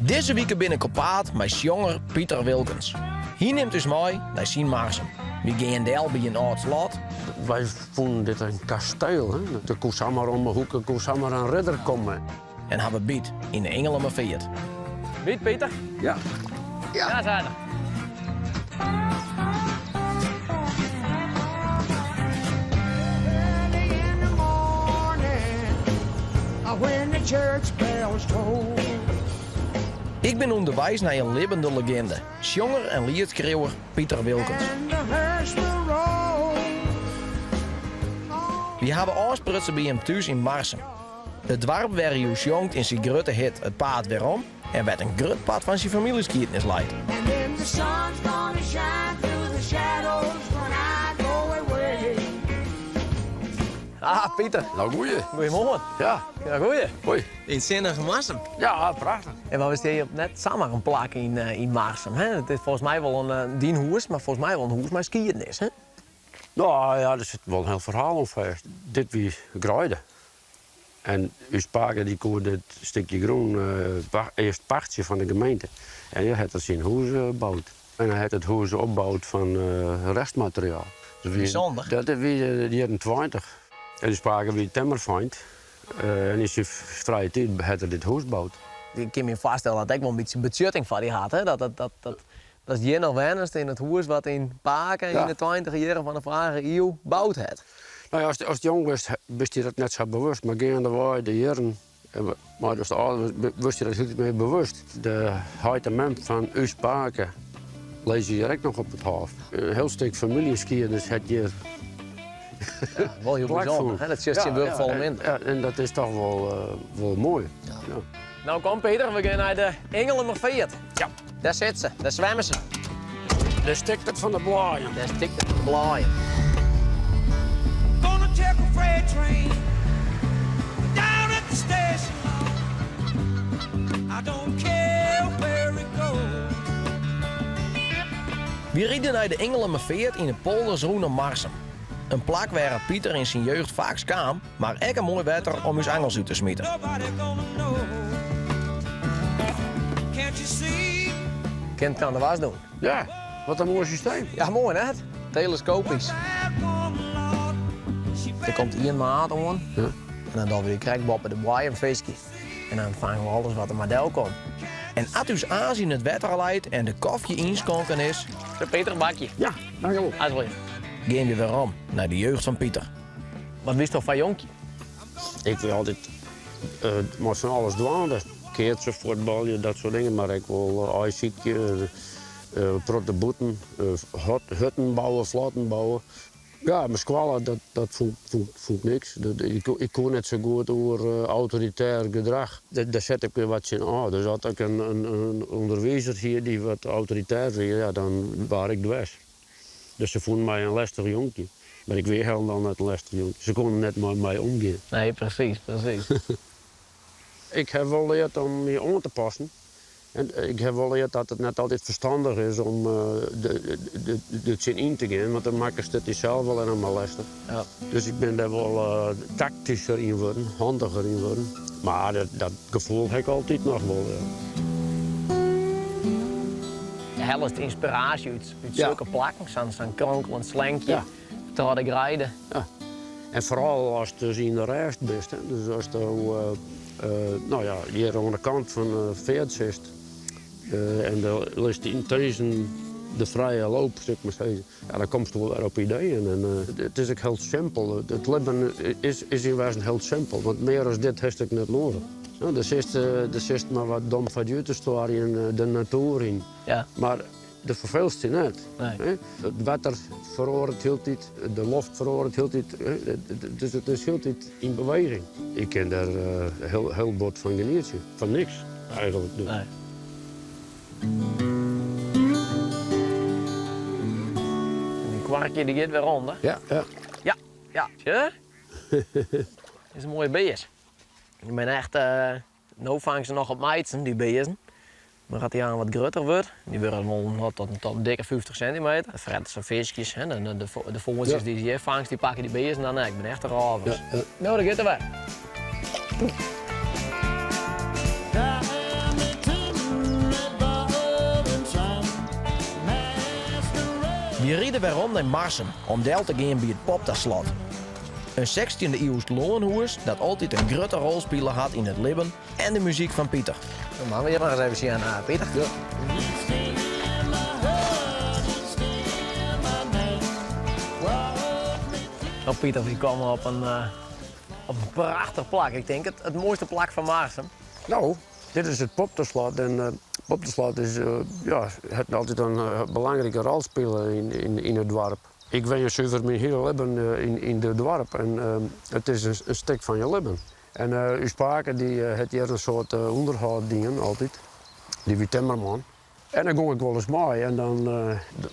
Deze week ben ik op pad met jonger Pieter Wilkens. Hij neemt dus mee naar zijn Marsum. We gaan deel bij een oud slot. Wij vonden dit een kasteel. Hè? Er kon zomaar om de hoek, er kon zomaar een ridder komen. En hebben biet in de Engelenmeveert. Biet, Pieter? Ja. Ja, zijn er. When the church bells toll. Ik ben onderwijs naar een levende legende. Jonger en liedschreeuwer Pieter Wilkens. And the hearse will roll. We hebben aansprutsen bij hem thuis in Marsum. Het dorp waar hij jongt in zijn grote hit Het Paard Weerom en werd een groot pad van zijn familieskiedenis leidt. And then the sun's gonna shine through the shadows when I go away. Ah, Pieter. Nou, goeie. Goedemorgen. Ja. Ja, goeie. Hoi. In zinnige Marsum. Ja, prachtig. En wat was hier net samen een plak in Marsum, hè? Het is volgens mij wel een dienhoes, maar volgens mij wel een hoes met skiernis, hè? Nou ja, er zit wel een heel verhaal om vast. Dit wie Gruiden. En uw spaken die kon dit stukje groen eerst pachtje van de gemeente. En je had het zijn huis gebouwd. En hij had het huis opgebouwd van restmateriaal. Dus Bijzonder. Dat is wie de jaren 20. En die spraken wie timmerfeind. En in zijn vrije tijd had hij dit huis gebouwd. Ik kan me voorstellen dat ik wel een beetje budgetting van die had, hè? Dat is je nog weinig in het huis wat in Paken Ja. in de 20 jaren van de vorige eeuw gebouwd had. Nou ja, als je jong was, wist je dat net zo bewust. Maar gaandeweg de jaren, maar als de ouder wist je dat heel meer bewust. De heitement van uw spaken lees je direct nog op het hoofd. Een heel stuk familieskiën had je Wel heel plak bijzonder, voor. hè? Dat zit je wel vol in. Ja, en dat is toch wel mooi. Ja. Nou kom Peter, we gaan naar de Engelenmeveert. Ja. Daar zit ze, daar zwemmen ze. De stikt het van de blaaien. Daar stikt het blaaien. Gonna take a freight train down at the station. I don't care where it goes. We rieden naar de Engelenmeveert in de poldersroene Marsum. Een plak waar Pieter in zijn jeugd vaak skaam, maar ook een mooi wetter om zijn angels uit te smieten. Nobody gonna know. Can't you see? Kind kan de was doen. Ja, wat een mooi systeem. Ja, mooi hè? Telescopisch. Er komt hier een maat aan. Ja. En dan doen we de krijgbal bij de boy en visje. En dan vangen we alles wat er maar del komt. En als u aanzien het wetter leidt en de koffie inschonken is, De Peter een bakje. Ja, dankjewel. Alsjeblieft. gaan we weer om naar de jeugd van Pieter. Wat wist toch van jonkje? Ik wil altijd maar van alles doen. Keertje, voetballen, dat soort dingen. Maar ik wil ijsziekje, protte boeten, hutten bouwen, flatten bouwen. Ja, mijn squallen, dat vond niks. Ik kon net zo goed over autoritair gedrag. Daar zet ik weer wat in aan. Dus had ik een onderwijzer hier die wat autoritair was, ja, dan was ik dwars. Dus ze vonden mij een lastig jonkje. Maar ik weer helemaal net een lastig jonkje. Ze konden net met mij omgaan. Nee, precies. Ik heb wel geleerd om je aan te passen. En ik heb wel geleerd dat het net altijd verstandig is om de zin in te gaan. Want dan maken ze het zelf wel helemaal lastig. Ja. Dus ik ben daar wel tactischer in worden, handiger in worden. Maar dat gevoel heb ik altijd nog wel. Ja. Helft inspiratie uit Ja. zulke plakken. Zo'n kronkelend slankje. Ja. Te de grijden. Ja. En vooral als je dus in de rest bent. Hè. Dus als je nou ja, hier aan de kant van de veert zit. En de ligt in tussen de vrije loop, zeg maar zeggen. Ja, dan komt je wel weer op ideeën. En, het is ook heel simpel. Het leven is in wezen heel simpel. Want meer dan dit heb ik niet nodig. Nou, er zit maar wat dom van je te staan in de natuur in. Ja. Maar de verveelste niet. Nee. Hè? Het water verandert heel tijd, de lucht verandert heel tijd. Dus het is heel tijd in beweging. Ik kan daar heel bot van genieten. Van niks eigenlijk. Dus. Nee. En die kwarkje die gaat weer onder. Ja, ja. Ja. Ja. is een mooie beest. Ik ben echt, nu vangen ze nog op meidsen, die beesten. Maar gaat die aan wat groter wordt, die worden wel tot dikke 50 centimeter. Dan fretten ze visjes, hè. De vogeltjes die je vangt, die pakken die beesten dan. Ik ben echt een ravers. Ja. Nou, dat gaat er weer. We rieden waarom naar Marsum om deel te gaan bij het Poptaslot. Een 16e eeuws loonhuis dat altijd een grote rol speelde had in het leven en de muziek van Pieter. Dan gaan we hier nog eens even zien aan Pieter. Ja. Nou, Pieter, die komen op een prachtig plak. Ik denk het mooiste plak van Maarsen. Nou, dit is het Poptaslot en het Poptaslot is, het altijd een belangrijke rol spelen in het dorp. Ik ben je over mijn hele leven in het dorp en het is een stuk van je leven. En uw spaken die heeft hier een soort onderhouddingen altijd, die wie timmerman. En dan ging ik wel eens mee en dan,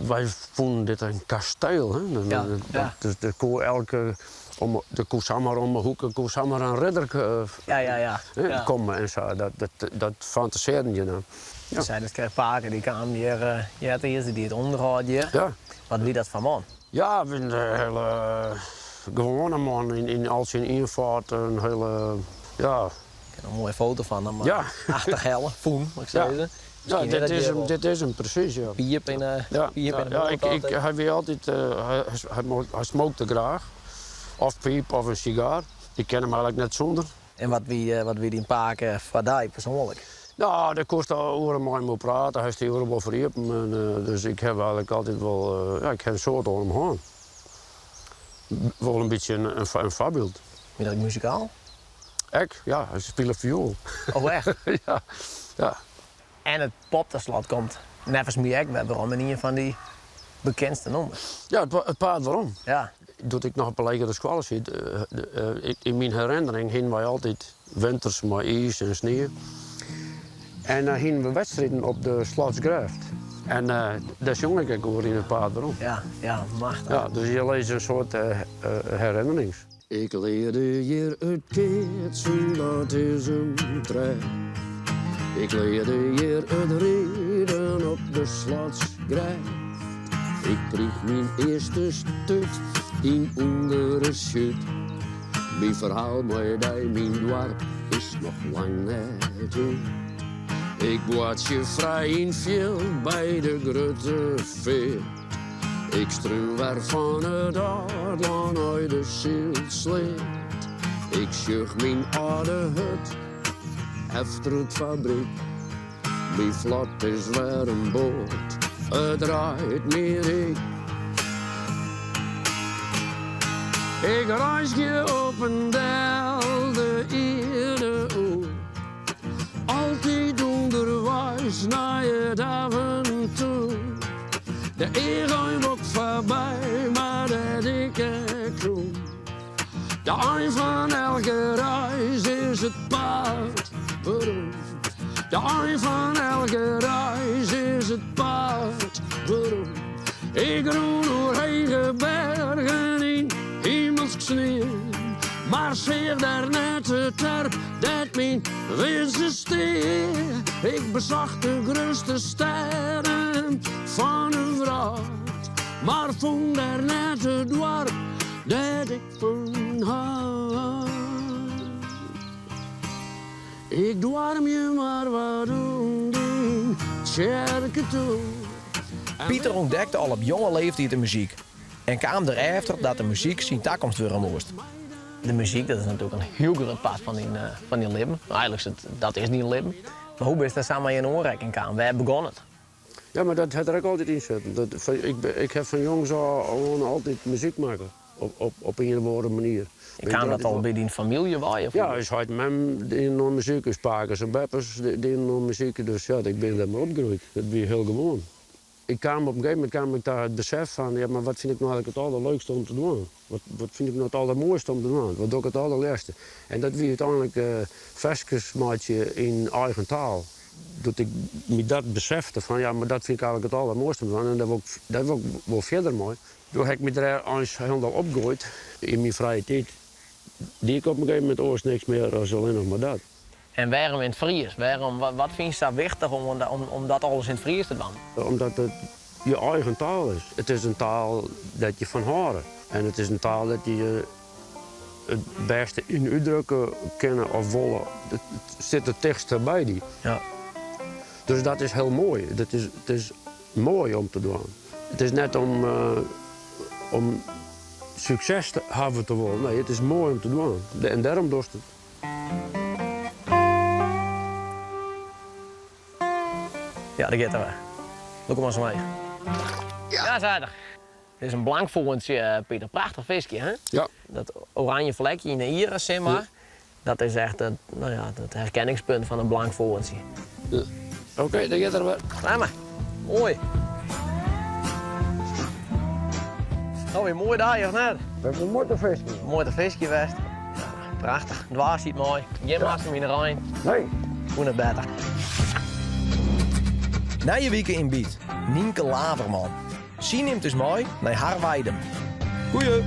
wij vonden dit een kasteel. Hè? Ja. Dus er kon samen om de hoek, er kon samen een ridder komen en zo. Dat fantaseerde je dan. Ja. Zij dat kreeg paken, die kwamen hier, de eerste die het onderhoud hier. Ja. Wat wie dat van man? Ja, we zijn een hele gewone man in al zijn eenvoud, een hele, ja. Ik heb een mooie foto van hem. Ja. Achtig helle, voen, moet ik zeggen. Ja, dit is hem precies, ja. Piep in de hij weet altijd, hij smokte graag. Of piep of een sigaar. Ik ken hem eigenlijk net zonder. En wat wie die paken van die persoonlijk? Nou, dat kost al oren mooi mee praten. Hij is die oren wel veriepen. Dus ik heb eigenlijk altijd wel, ik heb een soort om hem heen. Wel een beetje een voorbeeld. Ben je dat muzikaal? Ja, hij speelt viool. Oh echt? ja. En het Poptaslot komt nevens mij ook bij waarom in een van die bekendste nummers. Ja, het paard waarom. Ja. Doet ik nog op een lekkere school zit. In mijn herinnering gingen wij altijd winters met ijs en sneeuw. En dan gingen we wedstrijden op de Slotsgraft. En daar zong ik ook in het paard waarom. Ja, machtig. Ja, dus je leest een soort herinnerings. Ik leerde hier het kitsen, dat is een trein. Ik leerde hier het rijden op de Slotsgraft. Ik kreeg mijn eerste stut in ondere schut. Mijn verhaal bij mijn dorp is nog lang net uit. Ik word je vrij in veel bij de grote veer. Ik struw waar van het aardland uit de zielsleet. Ik schuch mijn oude hut efter het fabriek. Mijn vlot is weer een boot, het draait meer ik. Ik reis je op een del de eerde oer. Altijd onderwijs naar het avontuur. De eeuw ook voorbij, maar de dikke kroon. De eind van elke reis is het paard beroemd. De eind van elke reis is het paard beroemd. Ik roei door hege bergen in hemelsk sneeuw. Maar zeg daar net het terp, dat mijn winste steer. Ik bezag de grootste sterren van de wereld. Maar vond daar net het dorp dat ik van had. Ik dwarm je maar wat doen, die kerken toe. Pieter ontdekte al op jonge leeftijd de muziek. En kwam erachter dat de muziek zijn toekomst worden moest. De muziek, dat is natuurlijk een heel groot part van die leven. Eigenlijk dat is niet een leven. Maar hoe is dat samen in aanraking gekomen? Waar begon het? Ja, maar dat had er ook altijd in zitten. Ik heb van jongs al altijd muziek maken. Op een of andere manier. Ik kwam dat al bij die familie bij? Ja, is uit mem die nog muziek is paken, zijn beppers die nog muziek. Dus ja, ik ben daar maar opgegroeid. Dat was heel gewoon. Ik kwam op een gegeven moment daar het besef van, ja, maar wat vind ik nou eigenlijk het allerleukste om te doen? Wat vind ik nou het allermooiste om te doen? Wat doe ik het allerleerste? En dat wie uiteindelijk versjesmaatje in eigen taal. Dat ik me dat besefte van, ja, maar dat vind ik eigenlijk het allermooiste om te doen. En dat wil ik wel verder mooi. Toen heb ik me daar eens helemaal opgegooid in mijn vrije tijd. Die ik op een gegeven moment oors niks meer dan alleen nog maar dat. En waarom in het Fries? Wat vind je daar wichtig om dat alles in het Fries te doen? Omdat het je eigen taal is. Het is een taal dat je van horen. En het is een taal dat je het beste in uitdrukken kennen of willen. Het zit het dichtst bij die. Ja. Dus dat is heel mooi. Het is mooi om te doen. Het is net om succes te hebben te worden. Nee, het is mooi om te doen. En daarom doe je het. Ja, dat gaat er weer. Look maar eens mee. Ja, zaterdag. Dit is een blankvoertje, Pieter. Prachtig visje, hè? Ja. Dat oranje vlekje in de iris, zeg maar. Ja. Dat is echt het, het herkenningspunt van een blankvoertje. Oké, dan gaat er weer. Ga maar. Mooi. Nou, weer mooi daar, of net? We hebben een mooie visje. Mooi dat visje geweest. Ja, prachtig. Dwaas ziet mooi. Geen mast hem in de Rijn. Nee. Hoe het beter. Na je weken in Biet, Nienke Laverman. Ze neemt dus mooi naar haar weiden. Goeie!